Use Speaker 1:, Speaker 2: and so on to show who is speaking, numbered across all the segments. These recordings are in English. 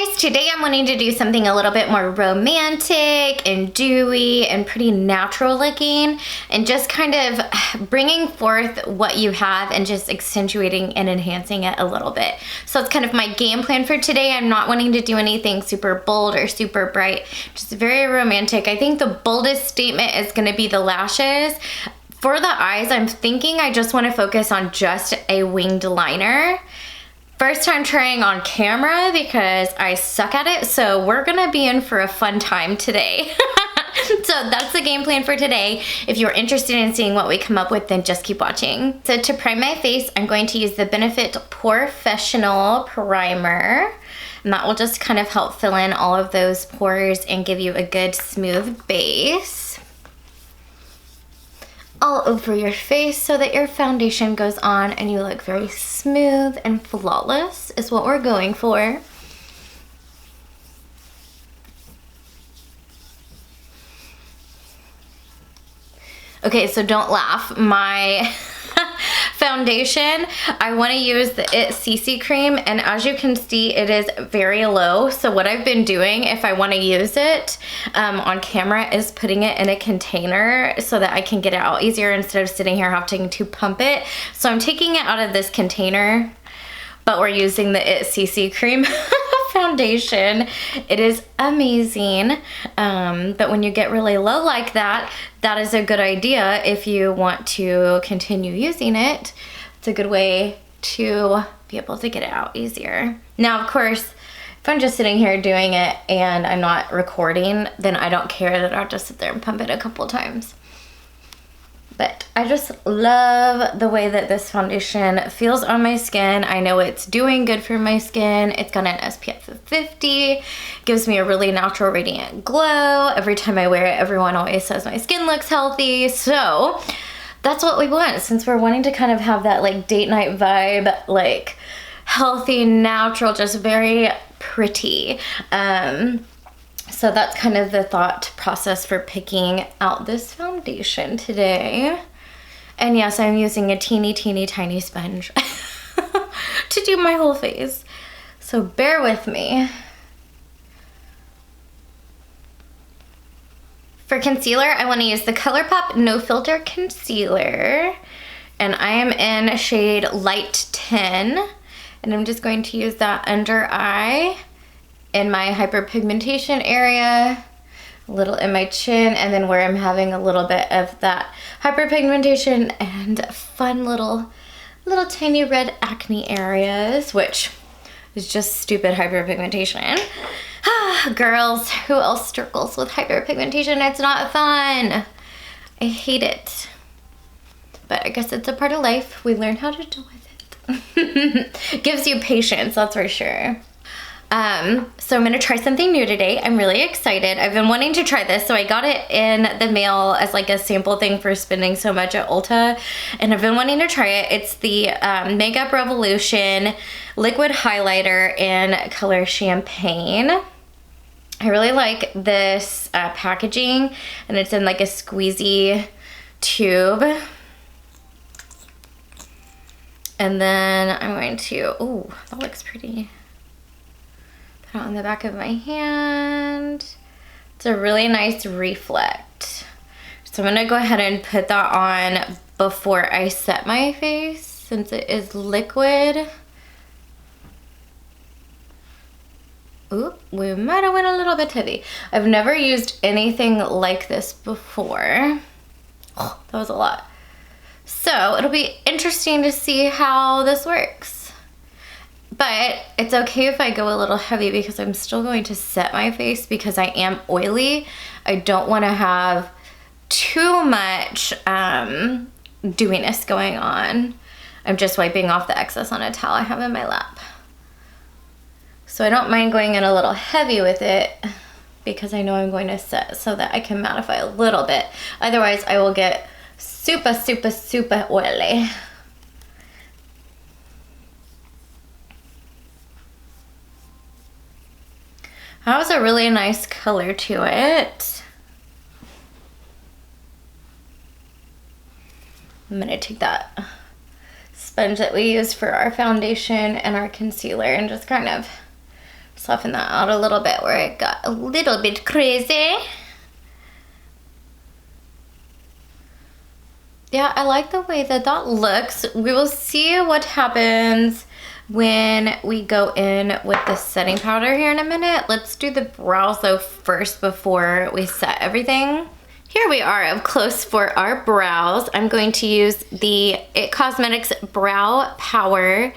Speaker 1: guys, today I'm wanting to do something a little bit more romantic and dewy and pretty natural looking, and just kind of bringing forth what you have and just accentuating and enhancing it a little bit. So it's kind of my game plan for today. I'm not wanting to do anything super bold or super bright, just very romantic. I think the boldest statement is going to be the lashes. For the eyes, I'm thinking I just want to focus on just a winged liner. First time trying on camera because I suck at it, so we're gonna be in for a fun time today. So that's the game plan for today. If you're interested in seeing what we come up with, then just keep watching. So to prime my face, I'm going to use the Benefit Porefessional Primer. And that will just kind of help fill in all of those pores and give you a good smooth base all over your face so that your foundation goes on and you look very smooth and flawless is what we're going for. Okay, so don't laugh. My foundation, I want to use the CC cream, and as you can see, it is very low. So what I've been doing, if I want to use it on camera, is putting it in a container so that I can get it out easier instead of sitting here having to pump it. So I'm taking it out of this container, but we're using the CC cream foundation. It is amazing, but when you get really low like that, that is a good idea if you want to continue using it. It's a good way to be able to get it out easier. Now, of course, if I'm just sitting here doing it and I'm not recording, then I don't care that I'll just sit there and pump it a couple times. But I just love the way that this foundation feels on my skin. I know it's doing good for my skin. It's got an SPF of 50, gives me a really natural radiant glow. Every time I wear it, everyone always says my skin looks healthy. So that's what we want, since we're wanting to kind of have that like date night vibe, like healthy, natural, just very pretty. So that's kind of the thought process for picking out this foundation today. And yes, I'm using a teeny tiny sponge to do my whole face. So bear with me. For concealer, I want to use the ColourPop No Filter Concealer. And I am in shade Light 10. And I'm just going to use that under eye, in my hyperpigmentation area, a little in my chin, and then where I'm having a little bit of that hyperpigmentation and fun little tiny red acne areas, which is just stupid hyperpigmentation. Girls, who else struggles with hyperpigmentation? It's not fun. I hate it. But I guess it's a part of life. We learn how to deal with it. Gives you patience, that's for sure. So I'm gonna try something new today. I'm really excited. I've been wanting to try this, so I got it in the mail as like a sample thing for spending so much at Ulta, and I've been wanting to try it. It's the Makeup Revolution Liquid Highlighter in color Champagne. I really like this packaging, and it's in like a squeezy tube. And then I'm going to, oh, that looks pretty. On the back of my hand. It's a really nice reflect. So I'm gonna go ahead and put that on before I set my face, since it is liquid. Oop, we might have went a little bit heavy. I've never used anything like this before. Oh, that was a lot. So it'll be interesting to see how this works. But it's okay if I go a little heavy because I'm still going to set my face because I am oily. I don't want to have too much dewiness going on. I'm just wiping off the excess on a towel I have in my lap. So I don't mind going in a little heavy with it because I know I'm going to set so that I can mattify a little bit. Otherwise, I will get super oily. That was a really nice color to it. I'm gonna take that sponge that we use for our foundation and our concealer and just kind of Soften that out a little bit where it got a little bit crazy. Yeah, I like the way that that looks. We will see what happens when we go in with the setting powder here in a minute. Let's do the brows though first before we set everything. Here we are up close for our brows. I'm going to use the It Cosmetics Brow Power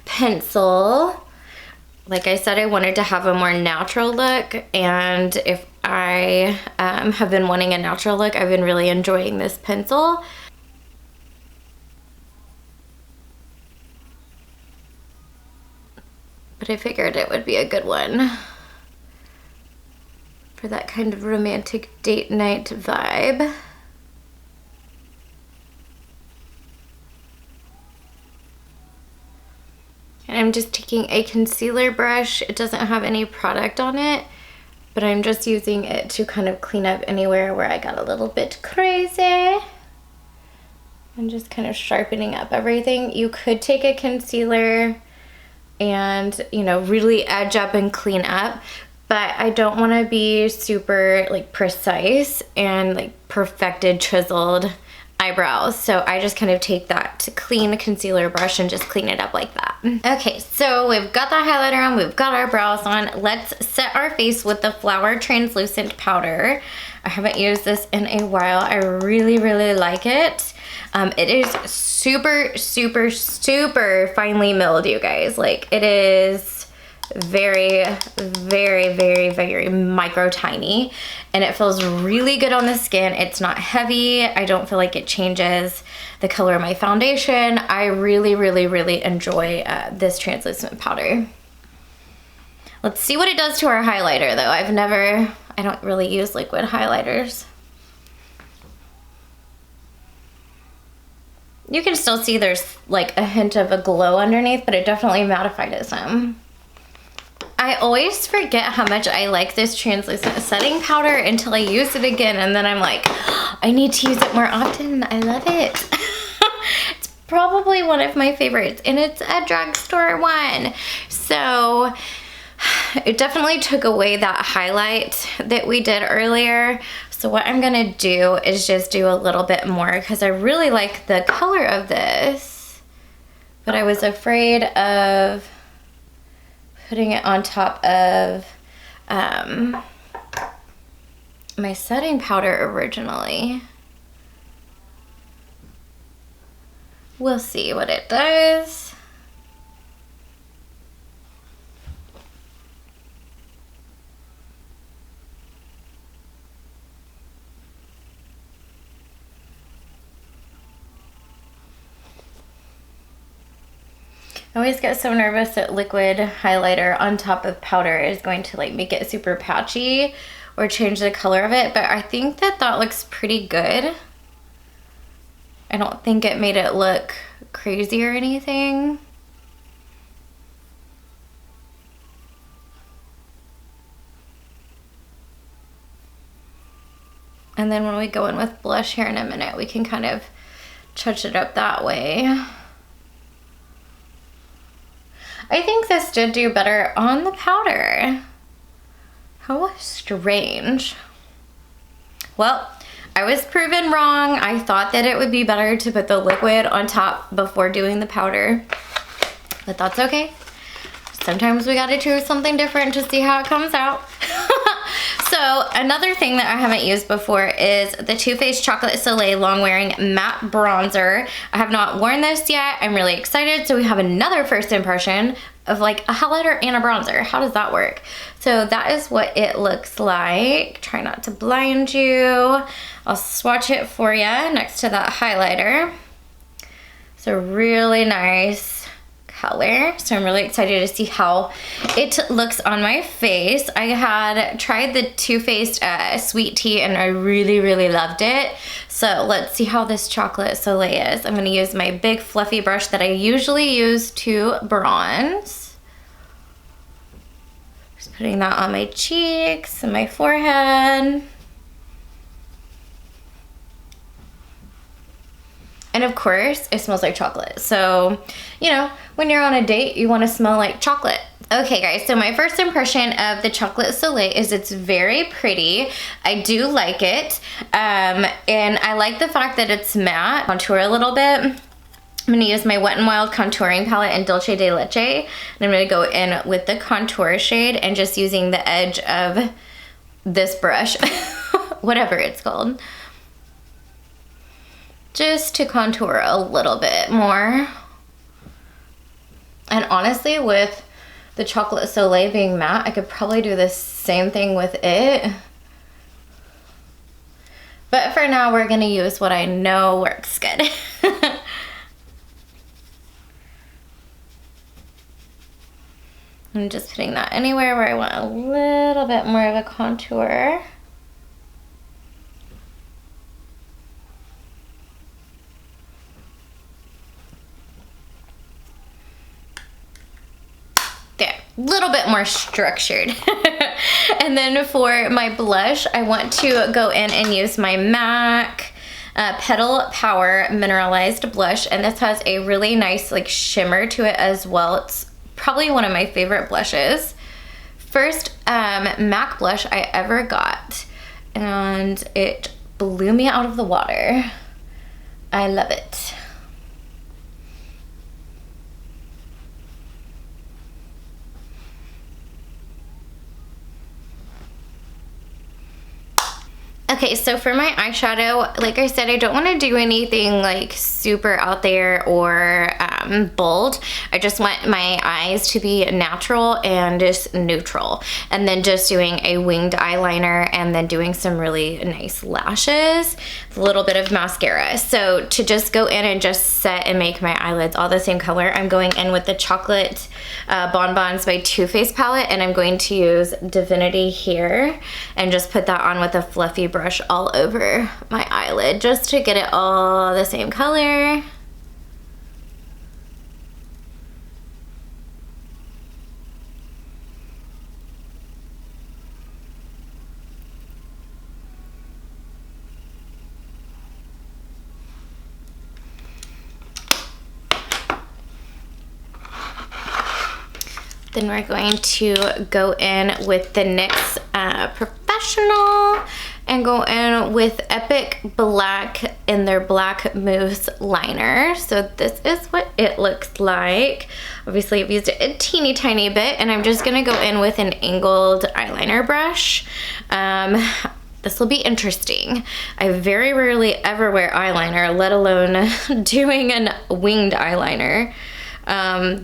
Speaker 1: pencil. Like I said, I wanted to have a more natural look, and if I have been wanting a natural look, I've been really enjoying this pencil. But I figured it would be a good one for that kind of romantic date night vibe. And I'm just taking a concealer brush. It doesn't have any product on it, but I'm just using it to kind of clean up anywhere where I got a little bit crazy. I'm just kind of sharpening up everything. You could take a concealer and, you know, really edge up and clean up, but I don't want to be super like precise and like perfected chiseled eyebrows, so I just kind of take that clean concealer brush and just clean it up like that. Okay, so we've got the highlighter on, we've got our brows on. Let's set our face with the Flower Translucent Powder. I haven't used this in a while. I really, really like it. It is super, super, super finely milled, you guys. Like, it is very, very, very, very micro tiny, and it feels really good on the skin. It's not heavy. I don't feel like it changes the color of my foundation. I really, really, really enjoy this translucent powder. Let's see what it does to our highlighter though. I don't really use liquid highlighters. You can still see there's like a hint of a glow underneath, but it definitely mattified it some. I always forget how much I like this translucent setting powder until I use it again, and then I'm like, I need to use it more often. I love it. It's probably one of my favorites, and it's a drugstore one. So it definitely took away that highlight that we did earlier. So what I'm gonna do is just do a little bit more because I really like the color of this, but I was afraid of putting it on top of my setting powder originally. We'll see what it does. I always get so nervous that liquid highlighter on top of powder is going to like make it super patchy or change the color of it, but I think that that looks pretty good. I don't think it made it look crazy or anything. And then when we go in with blush here in a minute, we can kind of touch it up that way. I think this did do better on the powder. How strange. Well, I was proven wrong. I thought that it would be better to put the liquid on top before doing the powder, but that's okay. Sometimes we gotta choose something different to see how it comes out. So another thing that I haven't used before is the Too Faced Chocolate Soleil Long Wearing Matte Bronzer. I have not worn this yet. I'm really excited. So we have another first impression of like a highlighter and a bronzer. How does that work? So that is what it looks like. Try not to blind you. I'll swatch it for you next to that highlighter. So really nice color. So I'm really excited to see how it looks on my face. I had tried the Too Faced Sweet Tea and I really, really loved it. So let's see how this Chocolate Soleil is. I'm gonna use my big fluffy brush that I usually use to bronze. Just putting that on my cheeks and my forehead. And of course, it smells like chocolate. So, you know, when you're on a date, you want to smell like chocolate. Okay guys, so my first impression of the Chocolate Soleil is it's very pretty. I do like it. And I like the fact that it's matte. Contour a little bit. I'm gonna use my Wet n Wild contouring palette in Dulce de Leche. And I'm gonna go in with the contour shade and just using the edge of this brush, whatever it's called, just to contour a little bit more. And honestly, with the Chocolate Soleil being matte, I could probably do the same thing with it. But for now, we're gonna use what I know works good. I'm just putting that anywhere where I want a little bit more of a contour. There, a little bit more structured. And then for my blush, I want to go in and use my MAC Petal Power Mineralized Blush. And this has a really nice like shimmer to it as well. It's probably one of my favorite blushes. First MAC blush I ever got, and it blew me out of the water. I love it. Okay, so for my eyeshadow, like I said, I don't want to do anything like super out there or bold. I just want my eyes to be natural and just neutral. And then just doing a winged eyeliner and then doing some really nice lashes, a little bit of mascara. So to just go in and just set and make my eyelids all the same color, I'm going in with the Chocolate Bonbons by Too Faced palette, and I'm going to use Divinity here and just put that on with a fluffy brush all over my eyelid just to get it all the same color. Then we're going to go in with the NYX Professional and go in with Epic Black in their Black Mousse Liner. So this is what it looks like. Obviously I've used it a teeny tiny bit, and I'm just gonna go in with an angled eyeliner brush. This will be interesting. I very rarely ever wear eyeliner, let alone doing a winged eyeliner.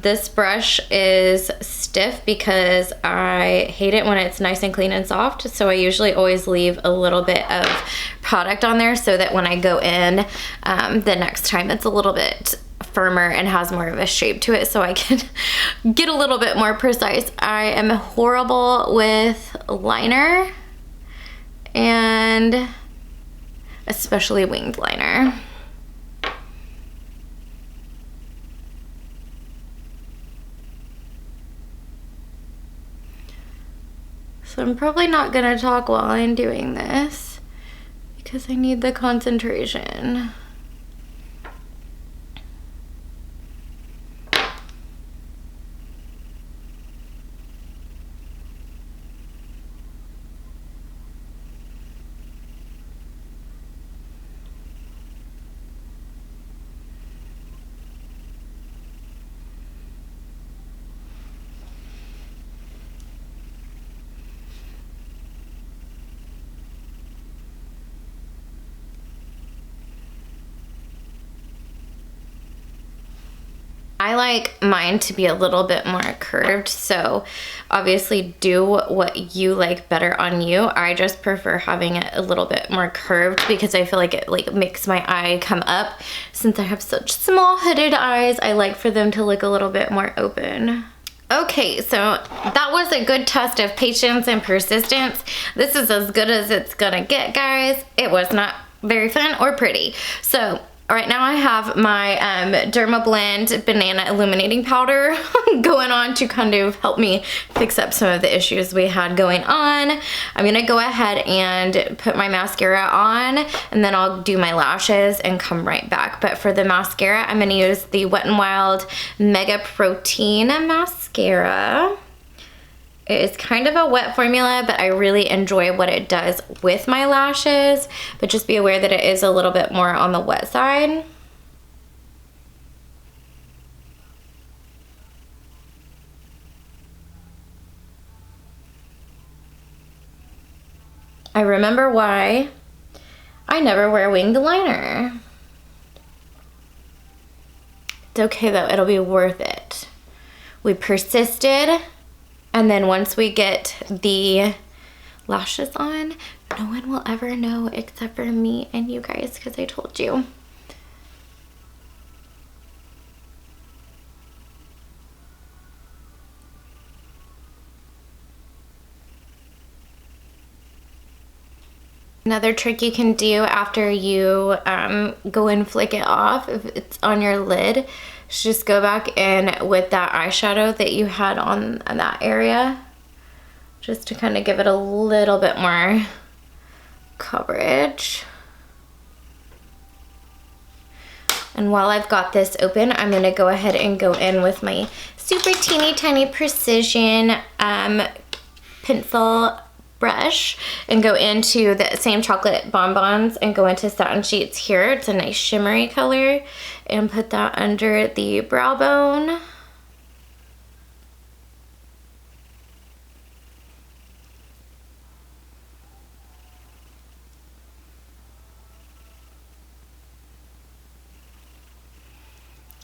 Speaker 1: This brush is stiff because I hate it when it's nice and clean and soft, so I usually always leave a little bit of product on there so that when I go in the next time it's a little bit firmer and has more of a shape to it, so I can get a little bit more precise. I am horrible with liner, and especially winged liner. So I'm probably not gonna talk while I'm doing this because I need the concentration. I like mine to be a little bit more curved, so obviously do what you like better on you. I just prefer having it a little bit more curved because I feel like it like makes my eye come up. Since I have such small hooded eyes, I like for them to look a little bit more open. Okay, so that was a good test of patience and persistence. This is as good as it's gonna get, guys. It was not very fun or pretty. So right now I have my Dermablend Banana Illuminating Powder going on to kind of help me fix up some of the issues we had going on. I'm gonna go ahead and put my mascara on, and then I'll do my lashes and come right back. But for the mascara, I'm gonna use the Wet n Wild Mega Protein Mascara. It is kind of a wet formula, but I really enjoy what it does with my lashes. But just be aware that it is a little bit more on the wet side. I remember why I never wear winged liner. It's okay though, it'll be worth it. We persisted, and then once we get the lashes on, no one will ever know except for me and you guys, because I told you. Another trick you can do after you go and flick it off, if it's on your lid, is just go back in with that eyeshadow that you had on that area, just to kind of give it a little bit more coverage. And while I've got this open, I'm gonna go ahead and go in with my super teeny tiny precision pencil brush and go into the same chocolate bonbons and go into Satin Sheets here. It's a nice shimmery color, and put that under the brow bone.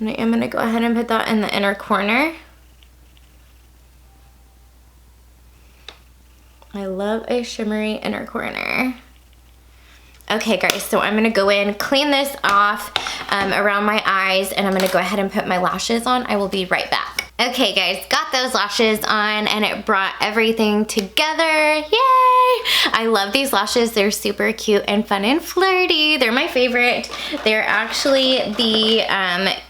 Speaker 1: And I am going to go ahead and put that in the inner corner. I love a shimmery inner corner. Okay guys, so I'm gonna go in, clean this off around my eyes, and I'm gonna go ahead and put my lashes on. I will be right back. Okay guys, got those lashes on and it brought everything together. Yay! I love these lashes. They're super cute and fun and flirty. They're my favorite. They're actually the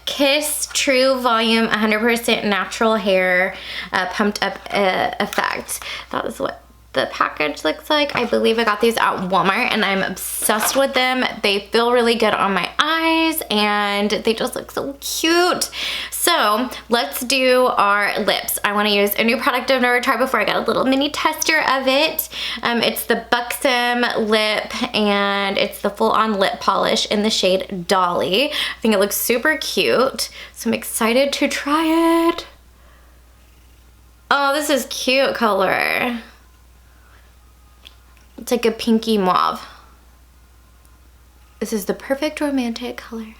Speaker 1: Kiss True Volume 100% Natural Hair Pumped Up Effect. That is what the package looks like. I believe I got these at Walmart and I'm obsessed with them. They feel really good on my eyes and they just look so cute. So let's do our lips. I want to use a new product I've never tried before. I got a little mini tester of it. It's the Buxom lip, and it's the full-on lip polish in the shade Dolly. I think it looks super cute, so I'm excited to try it. Oh, this is cute color. It's like a pinky mauve. This is the perfect romantic color.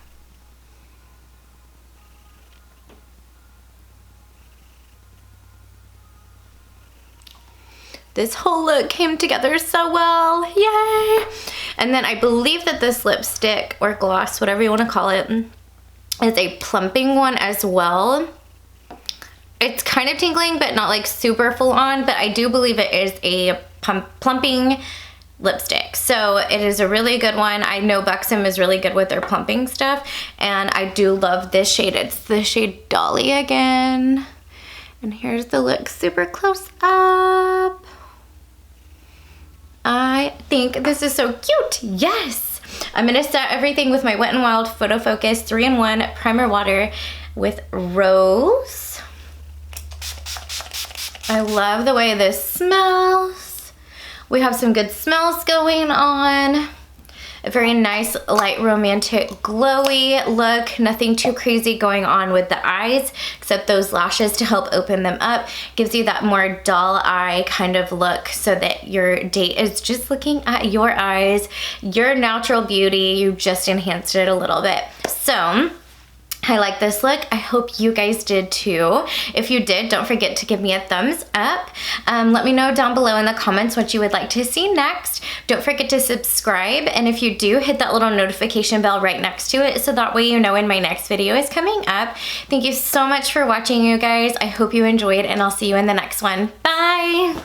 Speaker 1: This whole look came together so well, yay! And then I believe that this lipstick or gloss, whatever you want to call it, is a plumping one as well. It's kind of tingling, but not like super full on, but I do believe it is a plumping lipstick. So it is a really good one. I know Buxom is really good with their plumping stuff, and I do love this shade. It's the shade Dolly again. And here's the look super close up. I think this is so cute. Yes! I'm gonna set everything with my Wet n Wild Photo Focus 3-in-1 Primer Water with Rose. I love the way this smells. We have some good smells going on. A very nice, light, romantic, glowy look. Nothing too crazy going on with the eyes, except those lashes to help open them up. Gives you that more doll eye kind of look, so that your date is just looking at your eyes, your natural beauty. You just enhanced it a little bit. So I like this look. I hope you guys did too. If you did, don't forget to give me a thumbs up. Let me know down below in the comments what you would like to see next. Don't forget to subscribe, and if you do, hit that little notification bell right next to it so that way you know when my next video is coming up. Thank you so much for watching, you guys. I hope you enjoyed, and I'll see you in the next one. Bye!